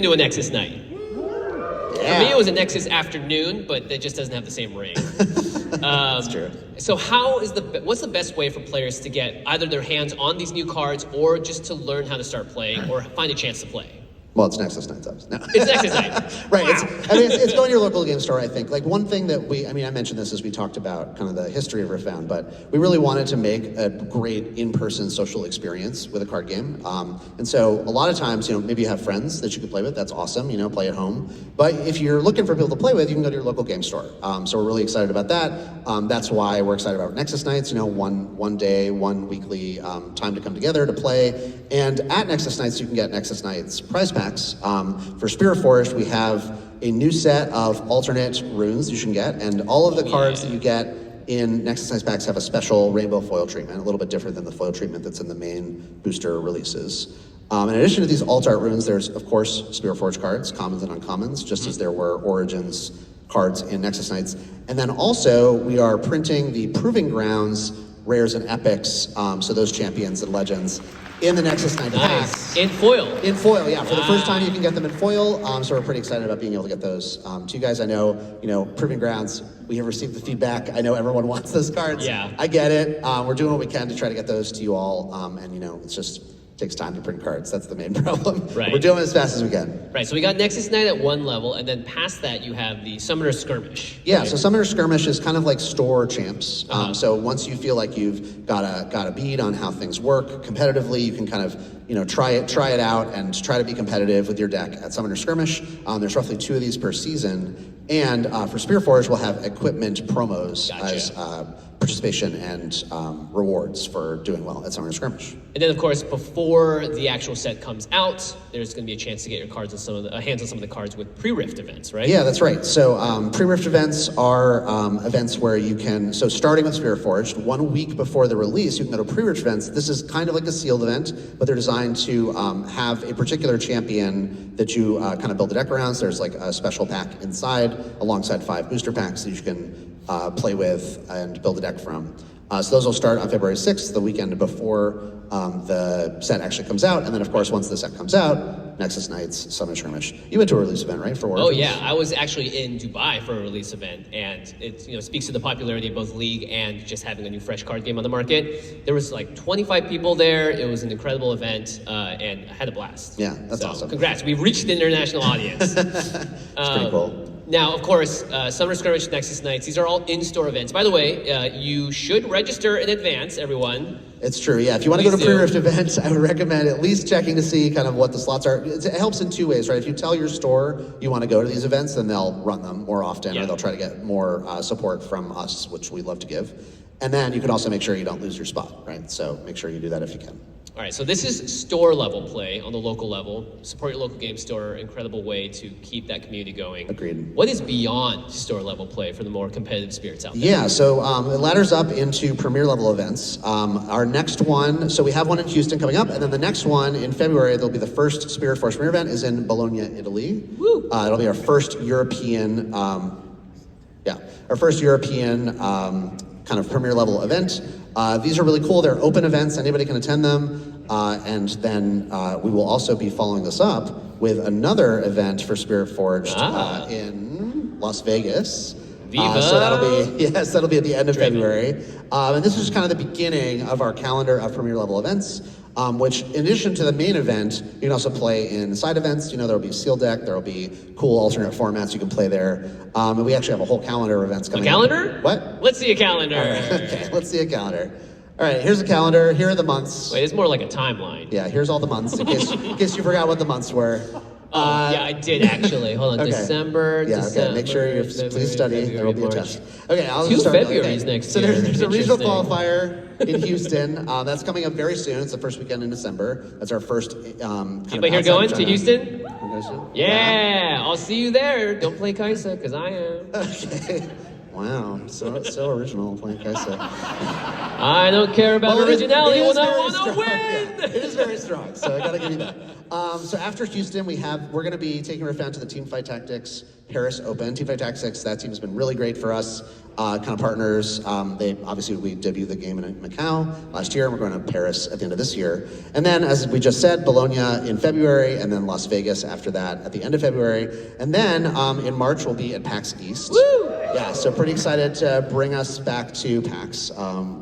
into a Nexus night. Yeah. For me, it was a Nexus afternoon, but it just doesn't have the same ring. That's true. So what's the best way for players to get either their hands on these new cards or just to learn how to start playing or find a chance to play? Well, it's Nexus Nights, obviously. No. It's Nexus Night. Right. Wow. It's going to your local game store, I think. Like, one thing that I mentioned this as we talked about kind of the history of Riftbound, but we really wanted to make a great in-person social experience with a card game. And so a lot of times, maybe you have friends that you could play with. That's awesome, play at home. But if you're looking for people to play with, you can go to your local game store. So we're really excited about that. That's why we're excited about Nexus Nights, one day, one weekly time to come together to play. And at Nexus Nights, you can get Nexus Nights prize packs. For Spirit Forged, we have a new set of alternate runes you can get, and all of the cards that you get in Nexus Nights packs have a special rainbow foil treatment, a little bit different than the foil treatment that's in the main booster releases. In addition to these alt art runes, there's, of course, Spirit Forged cards, commons and uncommons, just as there were Origins cards in Nexus Nights. And then also, we are printing the Proving Grounds rares and epics, so those champions and legends, in the Nexus Night packs. In foil. In foil, yeah. For the first time, you can get them in foil. So we're pretty excited about being able to get those to you guys. I know, Proving Grounds, we have received the feedback. I know everyone wants those cards. Yeah. I get it. We're doing what we can to try to get those to you all. And it's just takes time to print cards. That's the main problem. Right. We're doing it as fast as we can. Right, so we got Nexus Night at one level, and then past that you have the Summoner Skirmish. Yeah, right? so Summoner Skirmish is kind of like store champs. So once you feel like you've got a bead on how things work competitively, you can kind of try it out and try to be competitive with your deck at Summoner Skirmish. There's roughly 2 of these per season, and for Spirit Forge we'll have equipment promos as participation and rewards for doing well at Summoner Skirmish. And then, of course, before the actual set comes out, there's going to be a chance to get your cards on hands on some of the cards with pre-Rift events, right? Yeah, that's right. So pre-Rift events are events where you can, so starting with Spirit Forged, 1 week before the release, you can go to pre-Rift events. This is kind of like a sealed event, but they're designed to have a particular champion that you kind of build a deck around. So there's like a special pack inside, alongside 5 booster packs that you can play with and build a deck from. So those will start on February 6th, the weekend before the set actually comes out. And then, of course, once the set comes out, Nexus Nights, Summoner Skirmish. You went to a release event, right, for Origins? Oh, yeah. I was actually in Dubai for a release event, and it speaks to the popularity of both League and just having a new fresh card game on the market. There was like 25 people there. It was an incredible event, and I had a blast. Yeah, that's awesome. Congrats. We've reached the international audience. It's pretty cool. Now, of course, Summer Skirmish, Nexus Nights, these are all in-store events. By the way, you should register in advance, everyone. It's true, yeah. If you want to go to pre-Rift events, I would recommend at least checking to see kind of what the slots are. It helps in 2 ways, right? If you tell your store you want to go to these events, then they'll run them more often, or they'll try to get more support from us, which we love to give. And then you can also make sure you don't lose your spot, right? So make sure you do that if you can. All right, so this is store level play on the local level. Support your local game store, incredible way to keep that community going. Agreed. What is beyond store level play for the more competitive spirits out there? Yeah, so it ladders up into premier level events. Our next one, so we have one in Houston coming up, and then the next one in February, there'll be the first Spirit Force premier event, is in Bologna, Italy. Woo! It'll be our first European, kind of premier level event. These are really cool. They're open events. Anybody can attend them. And then we will also be following this up with another event for Spirit Forged in Las Vegas. Viva! So that'll be at the end of February. And this is kind of the beginning of our calendar of premier level events, which in addition to the main event, you can also play in side events. There'll be Seal Deck, there'll be cool alternate formats you can play there. And we actually have a whole calendar of events coming up. A calendar? What? Let's see a calendar. Okay, let's see a calendar. All right, here's a calendar. Here are the months. Wait, it's more like a timeline. Yeah, here's all the months, in case you forgot what the months were. Yeah, I did actually. Hold on, Okay. December. Okay. Make sure you please study. There will be a test. Okay, I'll Two just start. Februarys next so year. there's a regional Interesting. qualifier in Houston. That's coming up very soon. It's the first weekend in December. That's our first. Anybody here going to Houston? Yeah, I'll see you there. Don't play Kaisa, because I am. Okay. Wow, so original playing Kaisa. I don't care about originality when I want to strong. win. Yeah, it is very strong, so I gotta give you that. So after Houston, we're gonna be taking Riftbound to the Teamfight Tactics Paris Open. Teamfight Tactics, that team has been really great for us, kind of partners. We debuted the game in Macau last year, and we're going to Paris at the end of this year. And then, as we just said, Bologna in February, and then Las Vegas after that at the end of February. And then in March, we'll be at PAX East. Woo! Yeah, so pretty excited to bring us back to PAX.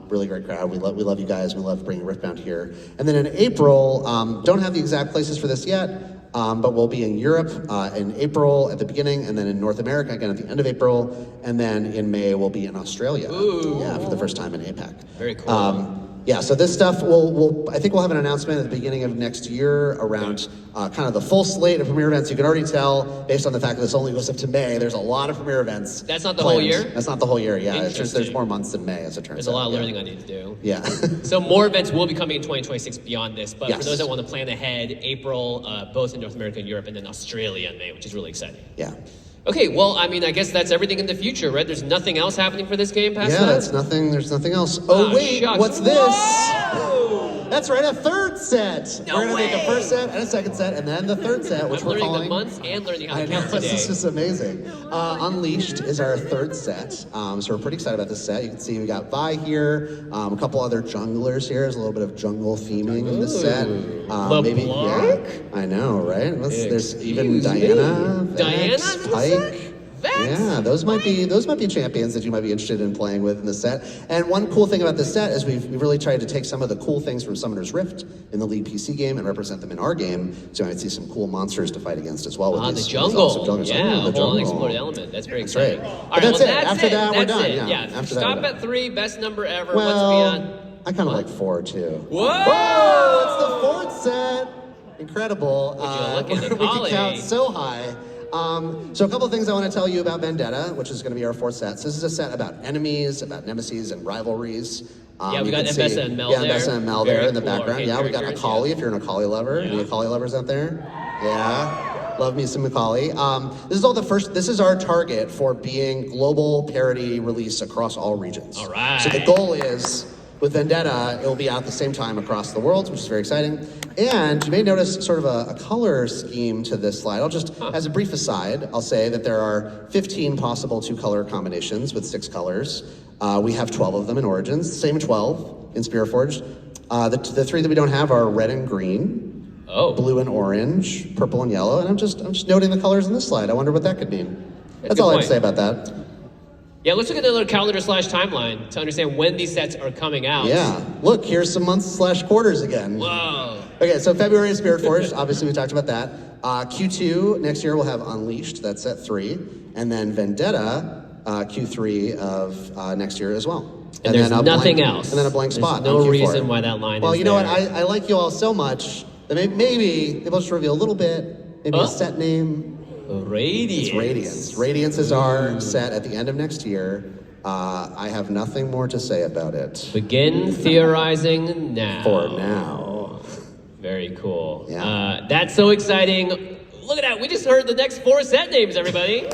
Really great crowd. We love you guys. We love bringing Riftbound here. And then in April, don't have the exact places for this yet, but we'll be in Europe in April at the beginning, and then in North America again at the end of April, and then in May we'll be in Australia. Ooh. Yeah, for the first time in APAC. Very cool. Yeah, so this stuff, I think we'll have an announcement at the beginning of next year around kind of the full slate of premiere events. You can already tell, based on the fact that this only goes up to May, there's a lot of premiere events. That's not the planned. whole year? That's not the whole year, yeah. It's just there's more months than May, as it turns out. There's a lot of learning I need to do. Yeah. So more events will be coming in 2026 beyond this, but Yes. for those that want to plan ahead, April, both in North America and Europe, and then Australia in May, which is really exciting. Yeah. Okay, well, I mean, I guess that's everything in the future, right? There's nothing else happening for this game past Yeah, that? that's nothing. There's nothing else. Oh, wait, shucks. what's this? Whoa! That's right, a third set. No We're gonna make a way! first set and a second set, and then the third set, which I'm we're learning calling. the months and learning how to I know, count today. this is just amazing. Unleashed is our third set, so we're pretty excited about this set. You can see we got Vi here, a couple other junglers here. There's a little bit of jungle theming in the set. LeBlanc? I know, right? There's even Excuse me? Diana. Diana Vex, in the Pike. set? Vex? Yeah, those might be champions that you might be interested in playing with in the set. And one cool thing about this set is we've really tried to take some of the cool things from Summoner's Rift in the League PC game and represent them in our game. So you might see some cool monsters to fight against as well. With The these jungle. awesome junglers. Yeah, Oh, a the whole jungle. unexplored element. That's very That's exciting. right. All But right, that's well, it. that's After it. that, we're That's done. it. Yeah. After that, Stop we're done. at 3, best number ever. Well, What's beyond? I kind of like 4 too. Whoa! Whoa! It's the fourth set. Incredible. Would you look at we Nicole? can count so high. So a couple of things I want to tell you about Vendetta, which is going to be our fourth set. So this is a set about enemies, about nemesis and rivalries. Yeah, we you got can Mbessa see- and Mel yeah, there. Mbessa and Mel Very there in the cool background. arcade Yeah, we got characters, Akali yeah. if you're an Akali lover. Yeah. Any Akali lovers out there? Yeah. Love me some Akali. This is our target for being global parity release across all regions. All right. So the goal is, with Vendetta, it will be out at the same time across the world, which is very exciting. And you may notice sort of a color scheme to this slide. I'll just, as a brief aside, I'll say that there are 15 possible 2-color combinations with 6 colors. We have 12 of them in Origins, same 12 in Spearforged. The 3 that we don't have are red and green, blue and orange, purple and yellow, and I'm just noting the colors in this slide. I wonder what that could mean. That's all I have to say about that. Yeah, let's look at the little calendar/timeline to understand when these sets are coming out. Yeah, look, here's some months/quarters again. Whoa. Okay, so February is Spiritforged, obviously we talked about that. Q2 next year we'll have Unleashed, that's set 3, and then Vendetta, Q3 of next year as well. And there's then nothing else. And then a blank spot. There's no on Q4. reason why that line well, is you know there. what, I like you all so much that maybe they'll just reveal a little bit, maybe a set name. Radiance. It's Radiance. Radiance is our set at the end of next year. I have nothing more to say about it. Begin theorizing now. For now. Very cool. Yeah. That's so exciting. Look at that. We just heard the next 4 set names, everybody.